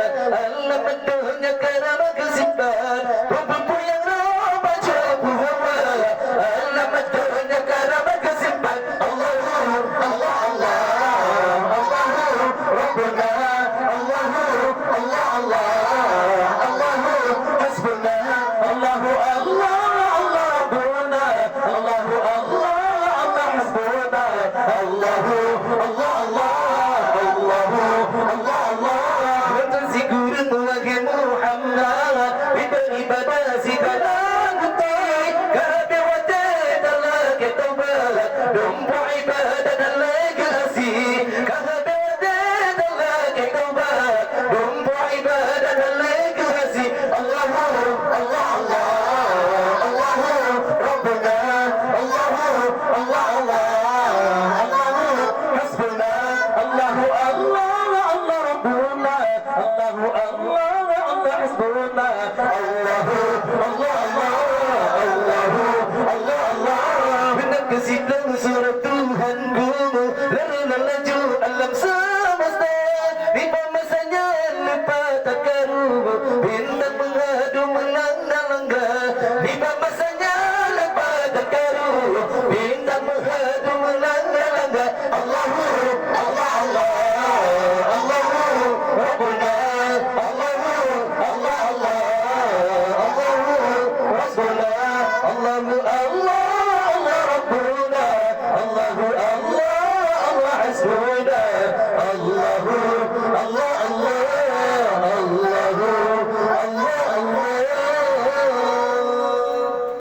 Allah bentuknya kerana kesimpan buku yang roh baca Muhammad. Allah bentuknya kerana kesimpan Allahu Allah Allah Allahu Rabbuna Allahu Allah Allah Allahu Hasbuna Allahu Allah Allah Rabbuna Allahu Allah Allah Hasbuna Allahu Allah Allah Allahu Allah Allah berzikur Nabi Muhammad beribadah segala gusti kabeh wate dalam ketubah dompo ibadah dalam kasih kabeh wate dalam ketubah dompo ibadah dalam kasih Allahu Allah Allah Allahu Rabbuna Allahu Allah Allah Allahu Hasbuna Allahu Allah Allah Rabbuna Allahu Allah Allah Hasbuna Allahu Allah Allah Allahu Allah Allah benar ke